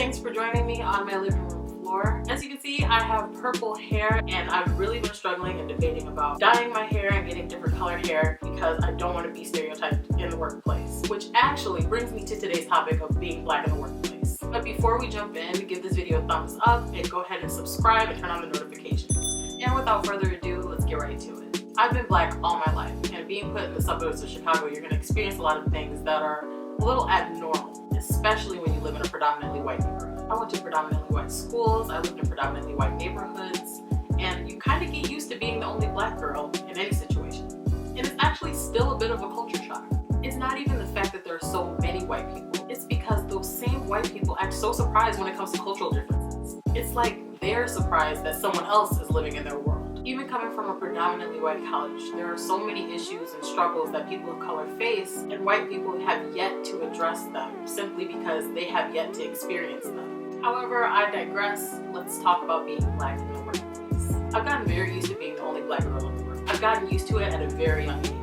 Thanks for joining me on my living room floor. As you can see, I have purple hair and I've really been struggling and debating about dyeing my hair and getting different colored hair because I don't want to be stereotyped in the workplace. Which actually brings me to today's topic of being black in the workplace. But before we jump in, give this video a thumbs up and go ahead and subscribe and turn on the notifications. And without further ado, let's get right to it. I've been black all my life, and being put in the suburbs of Chicago, you're going to experience a lot of things that are a little abnormal, especially when you live in a predominantly white neighborhood. I went to predominantly white schools, I lived in predominantly white neighborhoods, and you kind of get used to being the only black girl in any situation. And it's actually still a bit of a culture shock. It's not even the fact that there are so many white people, it's because those same white people act so surprised when it comes to cultural differences. It's like they're surprised that someone else is living in their world. Even coming from a predominantly white college, there are so many issues and struggles that people of color face, and white people have yet to address them simply because they have yet to experience them. However, I digress. Let's talk about being black in the workplace. I've gotten very used to being the only black girl in the work. I've gotten used to it at a very young age.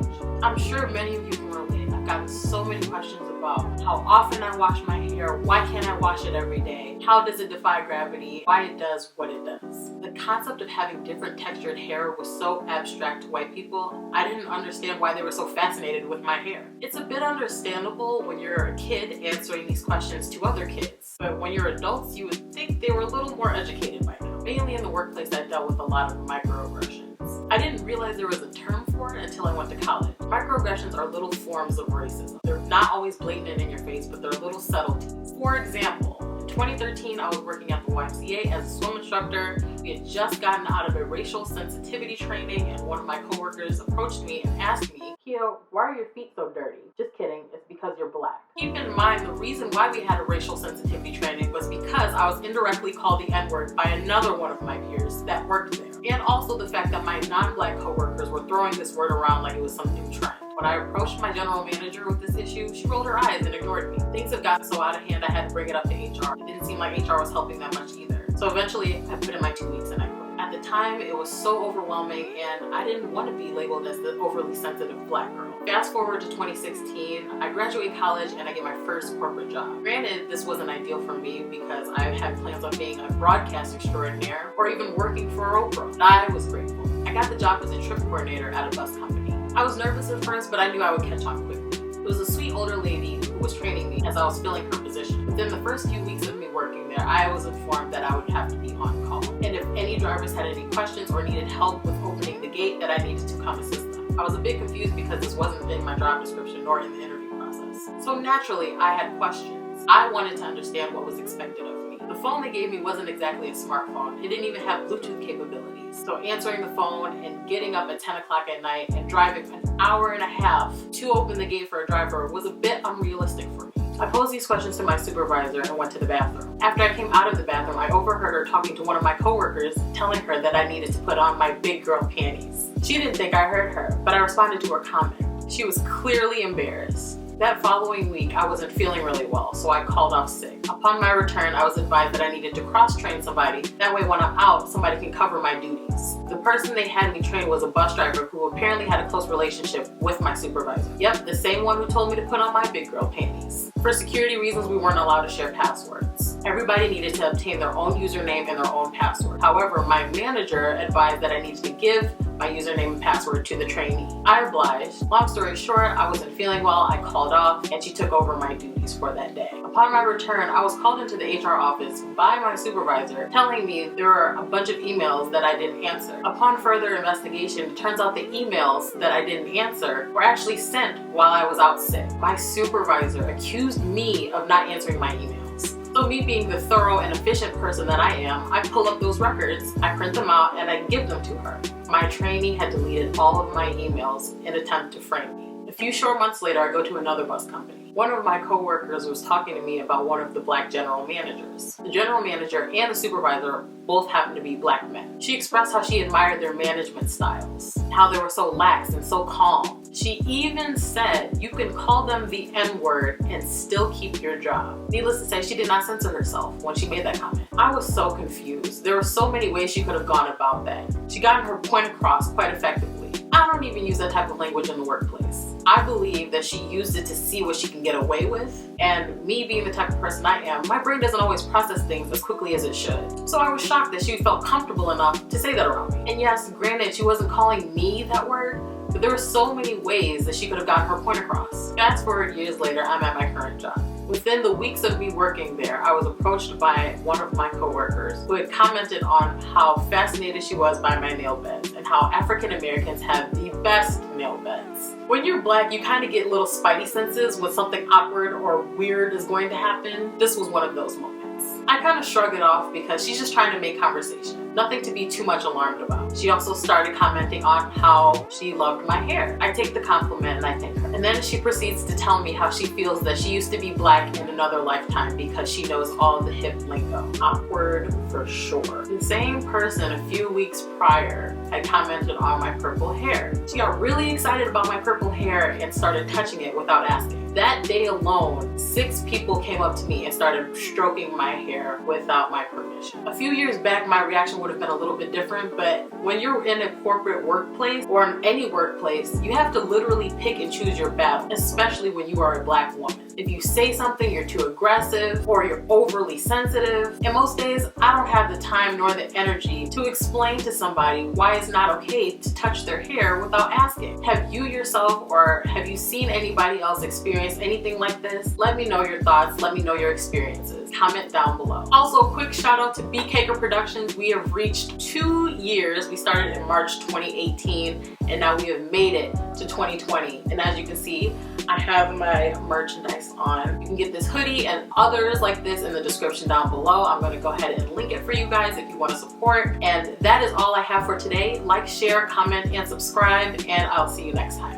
I'm sure many of you can relate. I've gotten so many questions about how often I wash my hair, why can't I wash it every day, how does it defy gravity, why it does what it does. The concept of having different textured hair was so abstract to white people, I didn't understand why they were so fascinated with my hair. It's a bit understandable when you're a kid answering these questions to other kids, but when you're adults, you would think they were a little more educated by now. Mainly in the workplace, I dealt with a lot of microaggressions. I didn't realize there was a term for it until I went to college. Microaggressions are little forms of racism. They're not always blatant and in your face, but they're little subtleties. For example, in 2013, I was working at the YMCA as a swim instructor. We had just gotten out of a racial sensitivity training, and one of my coworkers approached me and asked me, "Kia, why are your feet so dirty?" Just kidding, it's because you're black. Keep in mind, the reason why we had a racial sensitivity training was because I was indirectly called the N-word by another one of my peers that worked there. And also the fact that my non-black coworkers were throwing this word around like it was some new trend. When I approached my general manager with this issue, she rolled her eyes and ignored me. Things have gotten so out of hand I had to bring it up to HR. It didn't seem like HR was helping that much either. So eventually I put in my 2 weeks and I quit. At the time, it was so overwhelming and I didn't want to be labeled as the overly sensitive black girl. Fast forward to 2016, I graduate college and I get my first corporate job. Granted, this wasn't ideal for me because I had plans on being a broadcast extraordinaire or even working for Oprah. But I was grateful. I got the job as a trip coordinator at a bus company. I was nervous at first, but I knew I would catch on quickly. It was a sweet older lady who was training me as I was filling her position. Within the first few weeks of me working there, I was informed that I would have to be on call. And if any drivers had any questions or needed help with opening the gate, that I needed to come assist them. I was a bit confused because this wasn't in my job description nor in the interview process. So naturally, I had questions. I wanted to understand what was expected of me. The phone they gave me wasn't exactly a smartphone. It didn't even have Bluetooth capabilities. So answering the phone and getting up at 10 o'clock at night and driving an hour and a half to open the gate for a driver was a bit unrealistic for me. I posed these questions to my supervisor and went to the bathroom. After I came out of the bathroom, I overheard her talking to one of my coworkers, telling her that I needed to put on my big girl panties. She didn't think I heard her, but I responded to her comment. She was clearly embarrassed. That following week, I wasn't feeling really well, so I called off sick. Upon my return, I was advised that I needed to cross-train somebody. That way, when I'm out, somebody can cover my duties. The person they had me train was a bus driver who apparently had a close relationship with my supervisor. Yep, the same one who told me to put on my big girl panties. For security reasons, we weren't allowed to share passwords. Everybody needed to obtain their own username and their own password. However, my manager advised that I needed to give my username and password to the trainee. I obliged. Long story short, I wasn't feeling well, I called off, and she took over my duties for that day. Upon my return, I was called into the HR office by my supervisor telling me there were a bunch of emails that I didn't answer. Upon further investigation, it turns out the emails that I didn't answer were actually sent while I was out sick. My supervisor accused me of not answering my emails. So me being the thorough and efficient person that I am, I pull up those records, I print them out, and I give them to her. My trainee had deleted all of my emails in an attempt to frame me. A few short months later, I go to another bus company. One of my coworkers was talking to me about one of the black general managers. The general manager and the supervisor both happened to be black men. She expressed how she admired their management styles, how they were so lax and so calm. She even said you can call them the N-word and still keep your job. Needless to say, she did not censor herself when she made that comment. I was so confused. There were so many ways she could have gone about that. She got her point across quite effectively. I don't even use that type of language in the workplace. I believe that she used it to see what she can get away with. And me being the type of person I am, my brain doesn't always process things as quickly as it should. So I was shocked that she felt comfortable enough to say that around me. And yes, granted, she wasn't calling me that word, but there were so many ways that she could have gotten her point across. Fast forward years later, I'm at my current job. Within the weeks of me working there, I was approached by one of my coworkers who had commented on how fascinated she was by my nail beds and how African Americans have the best nail beds. When you're Black, you kind of get little spidey senses when something awkward or weird is going to happen. This was one of those moments. I kind of shrug it off because she's just trying to make conversation. Nothing to be too much alarmed about. She also started commenting on how she loved my hair. I take the compliment and I thank her. And then she proceeds to tell me how she feels that she used to be Black in another lifetime because she knows all the hip lingo. Awkward for sure. The same person a few weeks prior had commented on my purple hair. She got really excited about my purple hair and started touching it without asking. That day alone, 6 people came up to me and started stroking my hair without my permission. A few years back, my reaction would have been a little bit different, but when you're in a corporate workplace or in any workplace, you have to literally pick and choose your battle, especially when you are a Black woman. If you say something, you're too aggressive or you're overly sensitive. And most days, I don't have the time nor the energy to explain to somebody why it's not okay to touch their hair without asking. Have you yourself or have you seen anybody else experience anything like this? Let me know your thoughts. Let me know your experiences. Comment down below. Also, a quick shout out to BKaker Productions. We have reached 2 years. We started in March 2018 and now we have made it to 2020. And as you can see, I have my merchandise on. You can get this hoodie and others like this in the description down below. I'm going to go ahead and link it for you guys if you want to support. And that is all I have for today. Like, share, comment, and subscribe, and I'll see you next time.